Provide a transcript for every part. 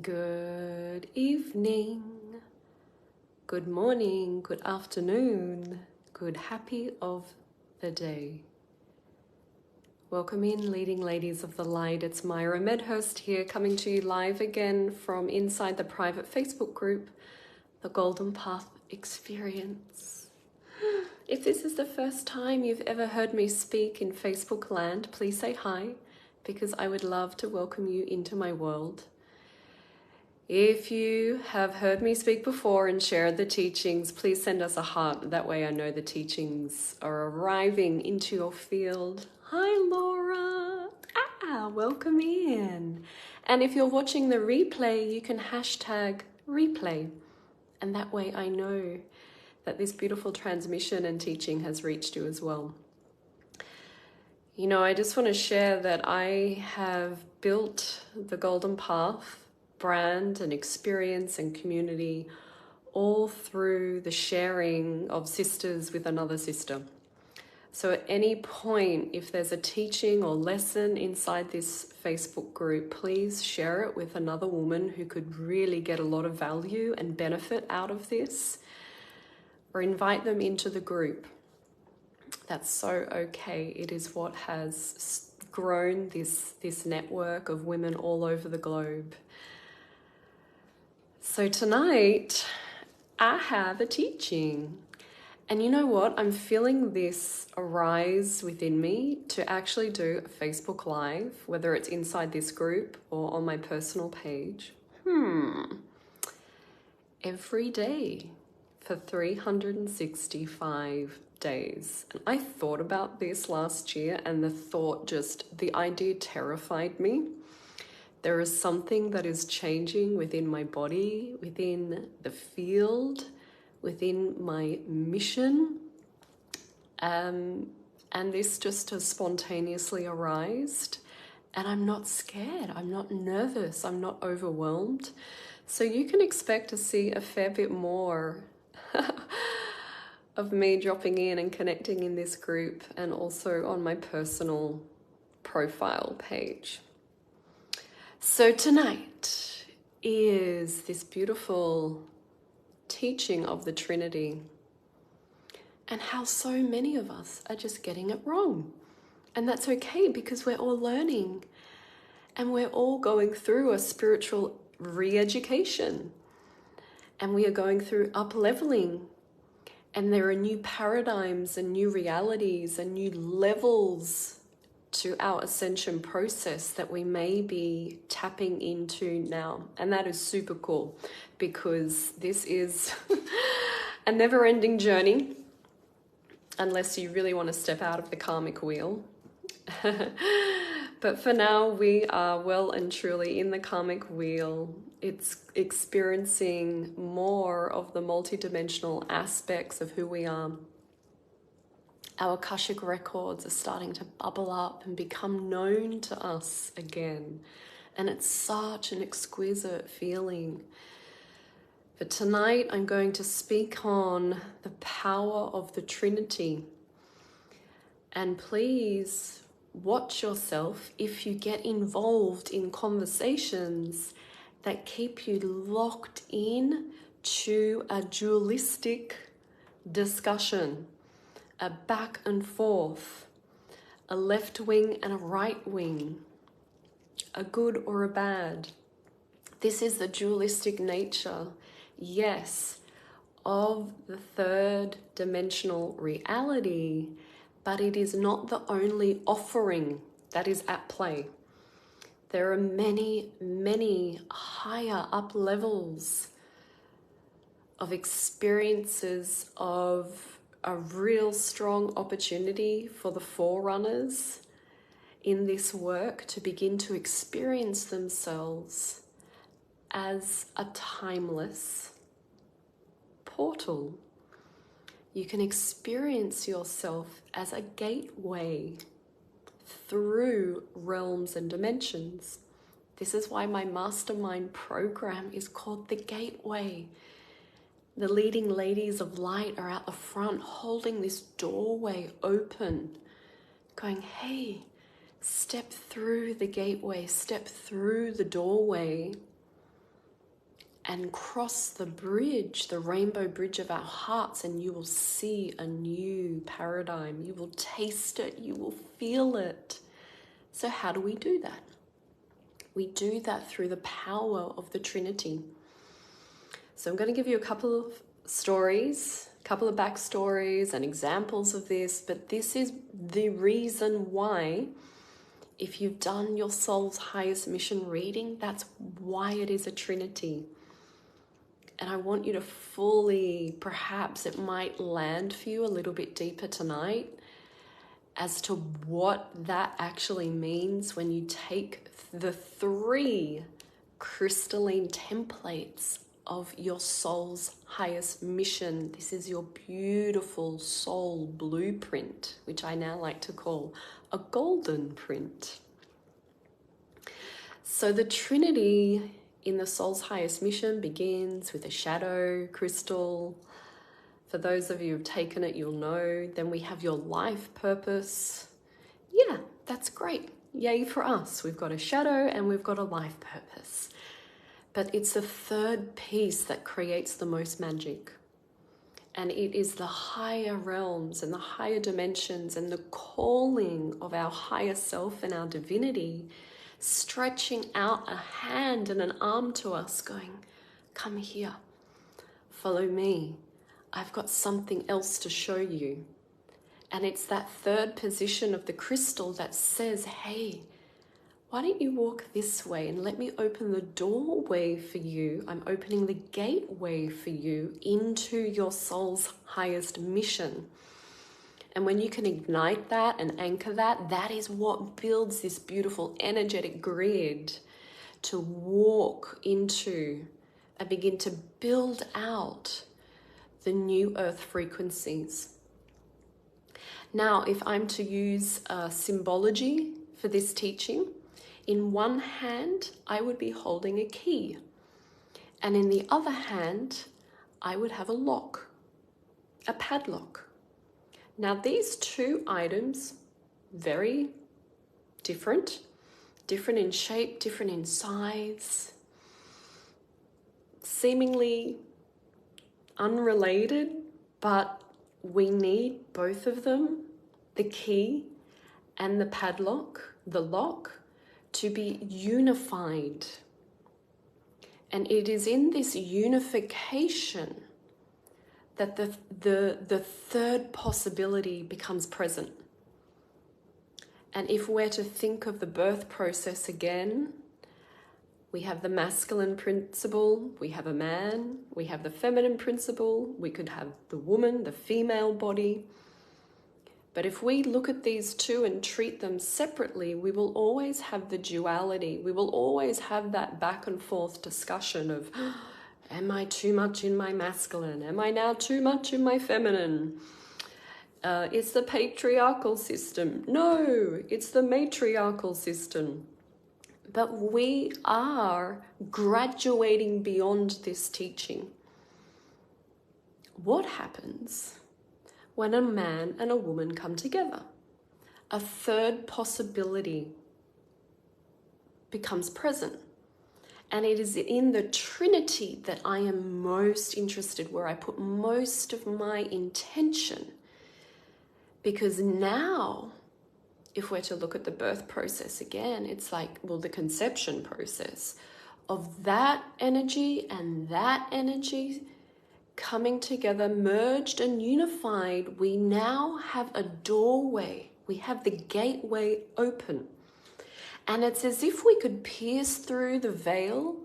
Good evening, good morning, good afternoon, good happy of the day. Welcome in, leading ladies of the light. It's Myra Medhurst here, coming to you live again from inside the private Facebook group, The Golden Path Experience. If this is the first time you've ever heard me speak in Facebook land, please say hi, because I would love to welcome you into my world. If you have heard me speak before and shared the teachings, please send us a heart. That way I know the teachings are arriving into your field. Hi, Laura. Welcome in. And if you're watching the replay, you can hashtag replay. And that way I know that this beautiful transmission and teaching has reached you as well. You know, I just want to share that I have built the Golden Path brand and experience and community all through the sharing of sisters with another sister. So at any point, if there's a teaching or lesson inside this Facebook group, please share it with another woman who could really get a lot of value and benefit out of this, or invite them into the group. That's so okay. It is what has grown this network of women all over the globe. So tonight, I have a teaching. And you know what? I'm feeling this arise within me to actually do a Facebook Live, whether it's inside this group or on my personal page. Every day for 365 days. And I thought about this last year, and the idea terrified me. There is something that is changing within my body, within the field, within my mission. And this just has spontaneously arisen. And I'm not scared, I'm not nervous, I'm not overwhelmed. So you can expect to see a fair bit more of me dropping in and connecting in this group, and also on my personal profile page. So tonight is this beautiful teaching of the Trinity, and how so many of us are just getting it wrong. And that's okay, because we're all learning and we're all going through a spiritual re-education, and we are going through up-leveling, and there are new paradigms and new realities and new levels to our ascension process that we may be tapping into now. And that is super cool, because this is a never-ending journey, unless you really want to step out of the karmic wheel. But for now, we are well and truly in the karmic wheel. It's experiencing more of the multidimensional aspects of who we are. Our Akashic records are starting to bubble up and become known to us again. And it's such an exquisite feeling. But tonight I'm going to speak on the power of the Trinity. And please watch yourself if you get involved in conversations that keep you locked in to a dualistic discussion. A back and forth, a left wing and a right wing, a good or a bad. This is the dualistic nature, yes, of the third dimensional reality, but it is not the only offering that is at play. There are many, many higher up levels of experiences of a real strong opportunity for the forerunners in this work to begin to experience themselves as a timeless portal. You can experience yourself as a gateway through realms and dimensions. This is why my mastermind program is called The Gateway. The leading ladies of light are out the front holding this doorway open, going, hey, step through the gateway, step through the doorway, and cross the bridge, the rainbow bridge of our hearts, and you will see a new paradigm. You will taste it, you will feel it. So how do we do that? We do that through the power of the Trinity. So I'm going to give you a couple of stories, a couple of backstories and examples of this, but this is the reason why, if you've done your soul's highest mission reading, that's why it is a Trinity. And I want you to fully, perhaps it might land for you a little bit deeper tonight as to what that actually means when you take the 3 crystalline templates of your soul's highest mission. This is your beautiful soul blueprint, which I now like to call a golden print. So the Trinity in the soul's highest mission begins with a shadow crystal. For those of you who've taken it, you'll know. Then we have your life purpose. Yeah, that's great. Yay for us. We've got a shadow and we've got a life purpose. But it's the 3rd piece that creates the most magic. And it is the higher realms and the higher dimensions and the calling of our higher self and our divinity, stretching out a hand and an arm to us, going, come here, follow me. I've got something else to show you. And it's that 3rd position of the crystal that says, hey, why don't you walk this way and let me open the doorway for you. I'm opening the gateway for you into your soul's highest mission. And when you can ignite that and anchor that, that is what builds this beautiful energetic grid to walk into and begin to build out the new earth frequencies. Now, if I'm to use symbology for this teaching, in one hand, I would be holding a key. And in the other hand, I would have a lock, a padlock. Now, these 2 items, very different in shape, different in size, seemingly unrelated, but we need both of them, the key and the padlock, the lock, to be unified. And it is in this unification that the 3rd possibility becomes present. And if we're to think of the birth process again, we have the masculine principle, we have a man, we have the feminine principle, we could have the woman, the female body. But if we look at these 2 and treat them separately, we will always have the duality. We will always have that back and forth discussion of, am I too much in my masculine? Am I now too much in my feminine? It's the patriarchal system. No, it's the matriarchal system. But we are graduating beyond this teaching. What happens when a man and a woman come together? A 3rd possibility becomes present. And it is in the Trinity that I am most interested, where I put most of my intention. Because now, if we're to look at the birth process again, it's like, well, the conception process of that energy and that energy coming together, merged and unified, we now have a doorway. We have the gateway open. And it's as if we could pierce through the veil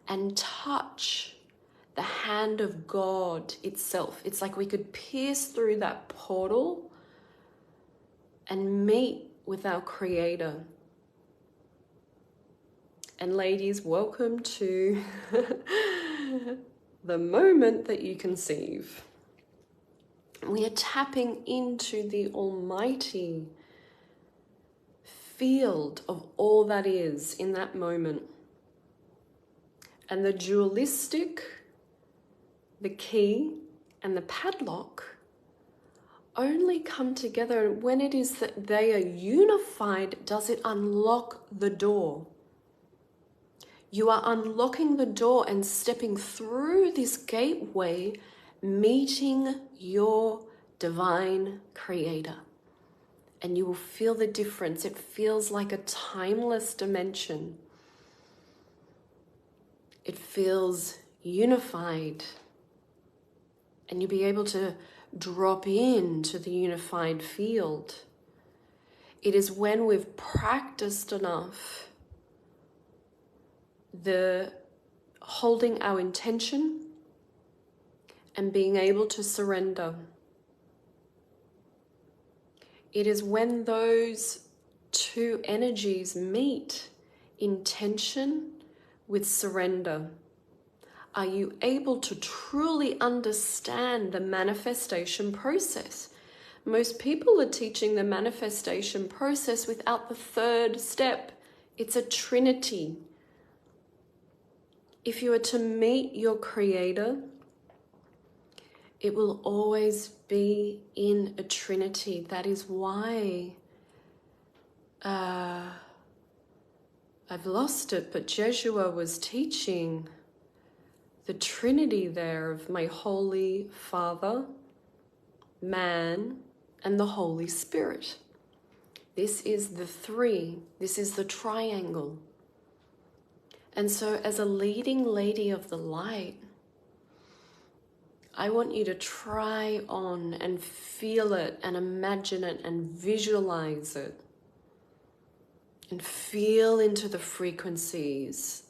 and touch the hand of God itself. It's like we could pierce through that portal and meet with our Creator. And ladies, welcome to the moment that you conceive. We are tapping into the almighty field of all that is in that moment. And the dualistic, the key, and the padlock only come together when it is that they are unified. Does it unlock the door? You are unlocking the door and stepping through this gateway, meeting your divine creator. And you will feel the difference. It feels like a timeless dimension. It feels unified. And you'll be able to drop into the unified field. It is when we've practiced enough the holding our intention and being able to surrender. It is when those two energies meet, intention with surrender. Are you able to truly understand the manifestation process? Most people are teaching the manifestation process without the third step. It's a trinity. If you are to meet your creator, it will always be in a trinity. That is why I've lost it, but Jeshua was teaching the trinity there of my Holy Father, man, and the Holy Spirit. This is the three. This is the triangle. And so as a leading lady of the light, I want you to try on and feel it and imagine it and visualize it. And feel into the frequencies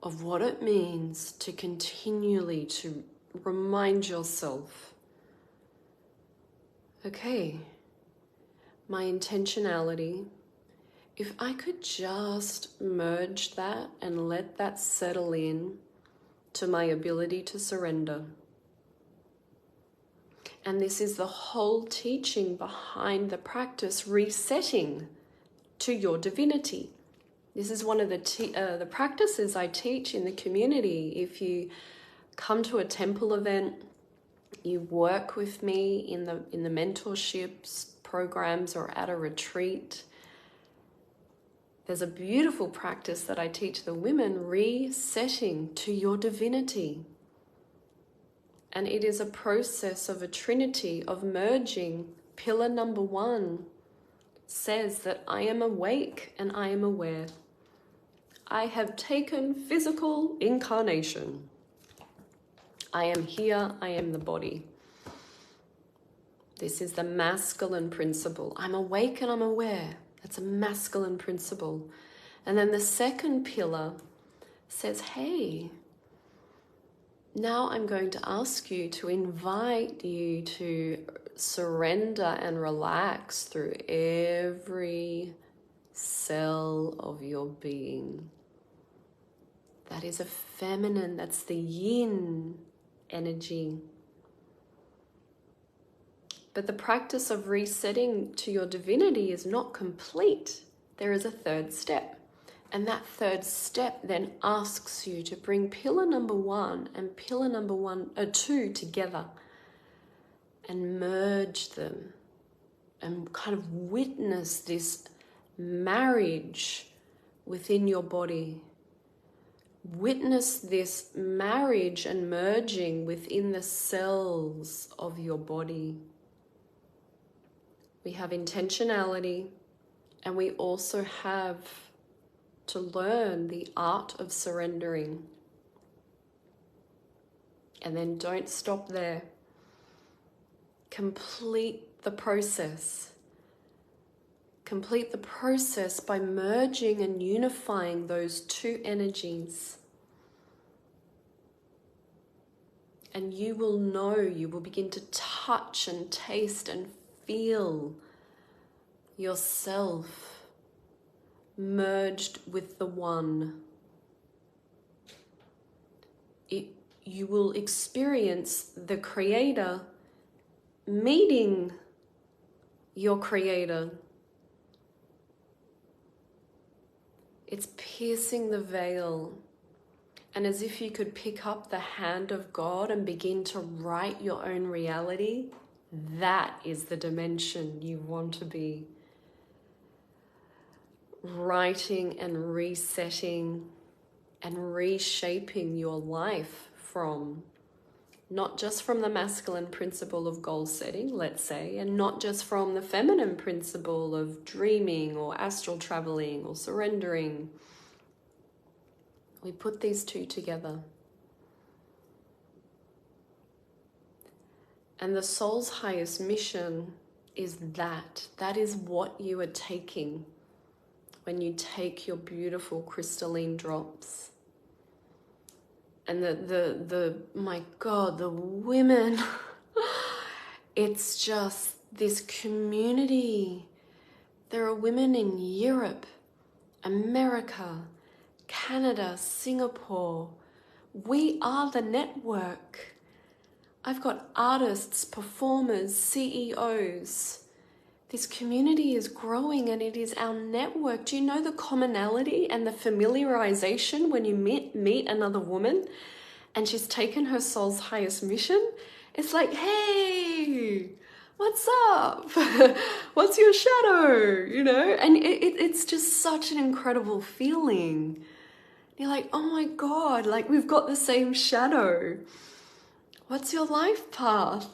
of what it means to continually to remind yourself, okay, my intentionality, if I could just merge that and let that settle in to my ability to surrender. And this is the whole teaching behind the practice, resetting to your divinity. This is one of the practices I teach in the community. If you come to a temple event, you work with me in the mentorships programs or at a retreat, there's a beautiful practice that I teach the women, resetting to your divinity. And it is a process of a trinity, of merging. Pillar number 1 says that I am awake and I am aware. I have taken physical incarnation. I am here, I am the body. This is the masculine principle. I'm awake and I'm aware. That's a masculine principle. And then the second pillar says, hey, now I'm going to ask you to invite you to surrender and relax through every cell of your being. That is a feminine, that's the yin energy. But the practice of resetting to your divinity is not complete. There is a third step. And that third step then asks you to bring pillar number 1 and pillar number 2 together and merge them and kind of witness this marriage within your body. Witness this marriage and merging within the cells of your body. We have intentionality, and we also have to learn the art of surrendering. And then don't stop there. Complete the process. Complete the process by merging and unifying those two energies. And you will know, you will begin to touch and taste and feel yourself merged with the one. You will experience the Creator meeting your Creator. It's piercing the veil. And as if you could pick up the hand of God and begin to write your own reality, that is the dimension you want to be. Writing and resetting and reshaping your life from, not just from the masculine principle of goal setting, let's say, and not just from the feminine principle of dreaming or astral traveling or surrendering. We put these two together. And the soul's highest mission is that. That is what you are taking when you take your beautiful crystalline drops. And my God, the women, it's just this community. There are women in Europe, America, Canada, Singapore. We are the network. I've got artists, performers, CEOs. This community is growing and it is our network. Do you know the commonality and the familiarization when you meet another woman and she's taken her soul's highest mission? It's like, hey, what's up? What's your shadow? You know, and it's just such an incredible feeling. You're like, oh my God, like we've got the same shadow. What's your life path?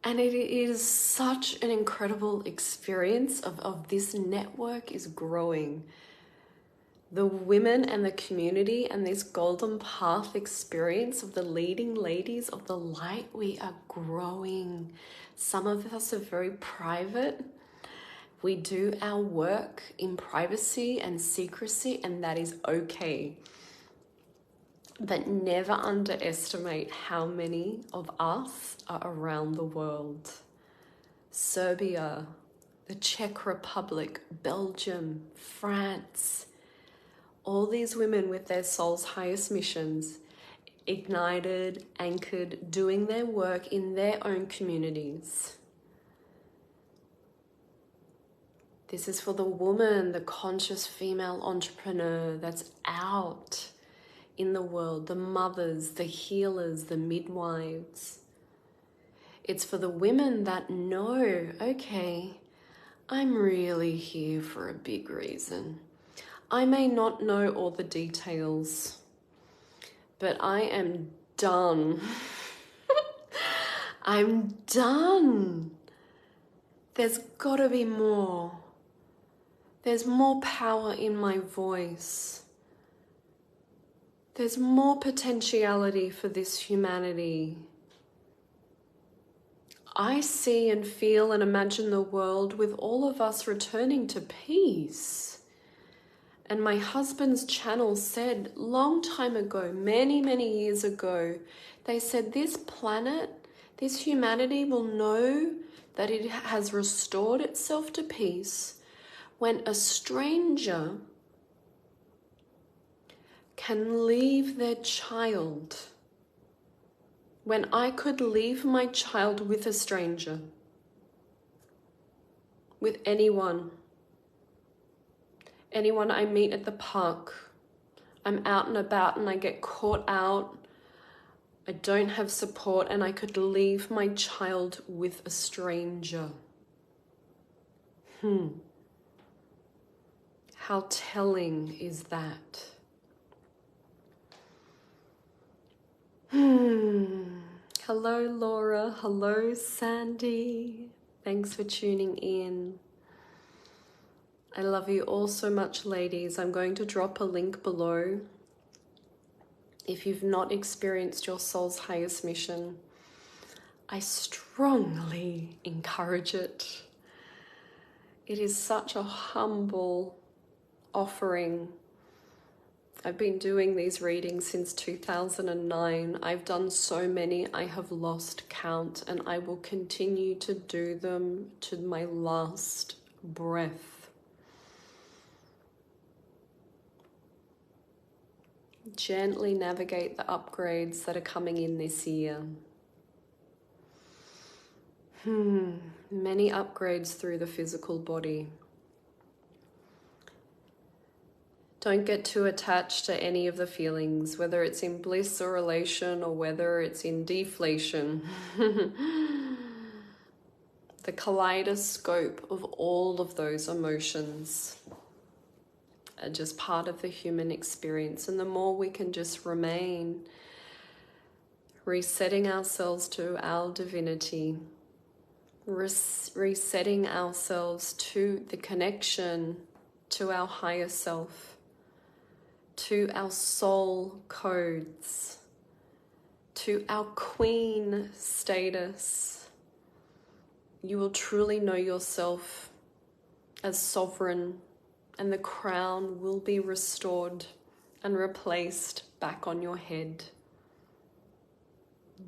And it is such an incredible experience of this network is growing. The women and the community and this golden path experience of the leading ladies of the light, we are growing. Some of us are very private. We do our work in privacy and secrecy, and that is okay. But never underestimate how many of us are around the world. Serbia, the Czech Republic, Belgium, France. All these women with their soul's highest missions, ignited, anchored, doing their work in their own communities. This is for the woman, the conscious female entrepreneur that's out in the world, the mothers, the healers, the midwives. It's for the women that know, okay, I'm really here for a big reason. I may not know all the details, but I am done. I'm done. There's got to be more. There's more power in my voice. There's more potentiality for this humanity. I see and feel and imagine the world with all of us returning to peace. And my husband's channel said long time ago, many, many years ago, they said this planet, this humanity will know that it has restored itself to peace when a stranger can leave their child. When I could leave my child with a stranger, with anyone I meet at the park, I'm out and about and I get caught out, I don't have support, and I could leave my child with a stranger. How telling is that? Hello, Laura. Hello, Sandy. Thanks for tuning in. I love you all so much, ladies. I'm going to drop a link below. If you've not experienced your soul's highest mission, I strongly encourage it. It is such a humble offering. I've been doing these readings since 2009. I've done so many, I have lost count, and I will continue to do them to my last breath. Gently navigate the upgrades that are coming in this year. Many upgrades through the physical body. Don't get too attached to any of the feelings, whether it's in bliss or elation or whether it's in deflation. The kaleidoscope of all of those emotions. are just part of the human experience. And the more we can just remain resetting ourselves to our divinity, resetting ourselves to the connection to our higher self, to our soul codes, to our queen status, you will truly know yourself as sovereign, and the crown will be restored and replaced back on your head.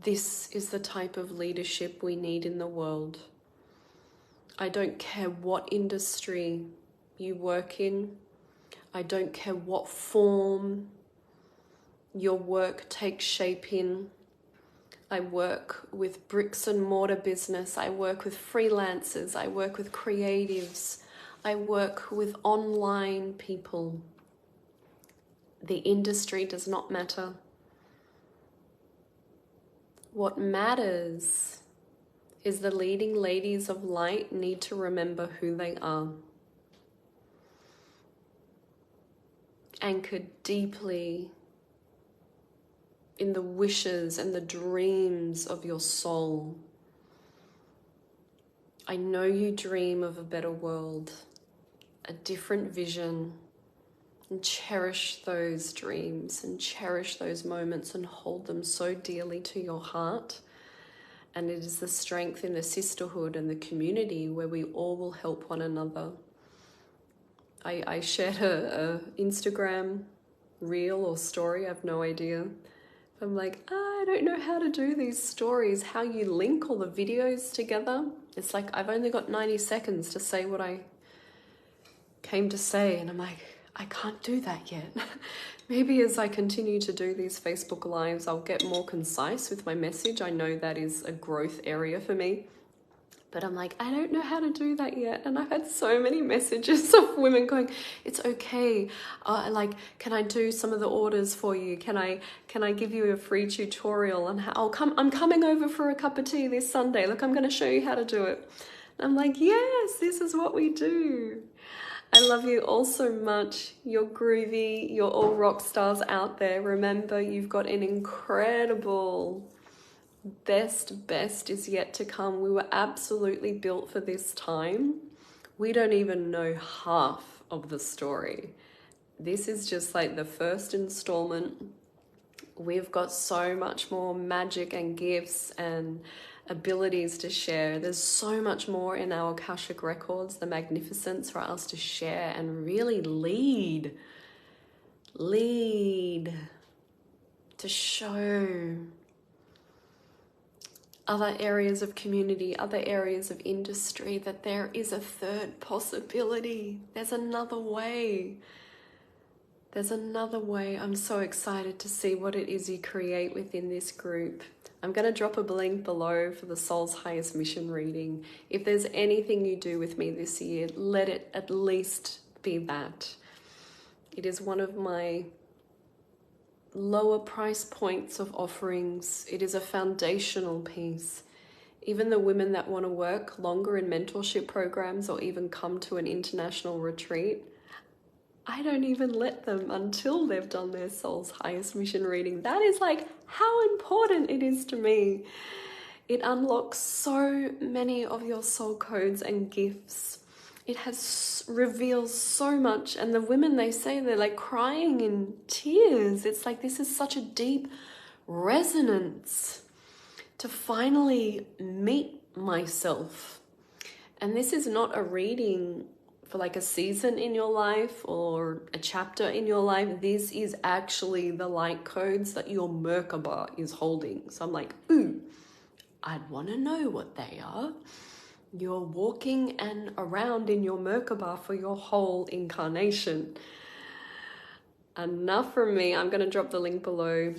This is the type of leadership we need in the world. I don't care what industry you work in. I don't care what form your work takes shape in. I work with bricks and mortar business. I work with freelancers. I work with creatives. I work with online people. The industry does not matter. What matters is the leading ladies of light need to remember who they are. Anchored deeply in the wishes and the dreams of your soul. I know you dream of a better world, a different vision, and cherish those dreams and cherish those moments and hold them so dearly to your heart. And it is the strength in the sisterhood and the community where we all will help one another. I shared a Instagram reel or story, I have no idea. I'm like, I don't know how to do these stories, how you link all the videos together. It's like, I've only got 90 seconds to say what I came to say. And I'm like, I can't do that yet. Maybe as I continue to do these Facebook Lives, I'll get more concise with my message. I know that is a growth area for me. But I'm like, I don't know how to do that yet. And I've had so many messages of women going, it's okay. Like, can I do some of the orders for you? Can I give you a free tutorial on how I'm coming over for a cup of tea this Sunday. Look, I'm going to show you how to do it. And I'm like, yes, this is what we do. I love you all so much. You're groovy. You're all rock stars out there. Remember, you've got an incredible best is yet to come. We were absolutely built for this time. We don't even know half of the story. This is just like the first installment. We've got so much more magic and gifts and abilities to share. There's so much more in our Akashic records, the magnificence for us to share and really lead, to show other areas of community, other areas of industry, that there is a third possibility. There's another way. There's another way. I'm so excited to see what it is you create within this group. I'm going to drop a link below for the Soul's Highest Mission reading. If there's anything you do with me this year, let it at least be that. It is one of my lower price points of offerings. It is a foundational piece. Even the women that want to work longer in mentorship programs or even come to an international retreat, I don't even let them until they've done their Soul's Highest Mission reading. That is like how important it is to me. It unlocks so many of your soul codes and gifts. It has reveals so much, and the women, they say they're like crying in tears. It's like this is such a deep resonance to finally meet myself. And this is not a reading for like a season in your life or a chapter in your life. This is actually the light codes that your Merkaba is holding. So I'm like, ooh, I'd want to know what they are. You're walking and around in your Merkaba for your whole incarnation. Enough from me. I'm going to drop the link below.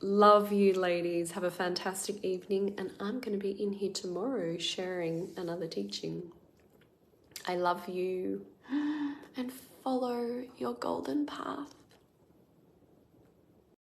Love you, ladies. Have a fantastic evening. And I'm going to be in here tomorrow sharing another teaching. I love you. And follow your golden path.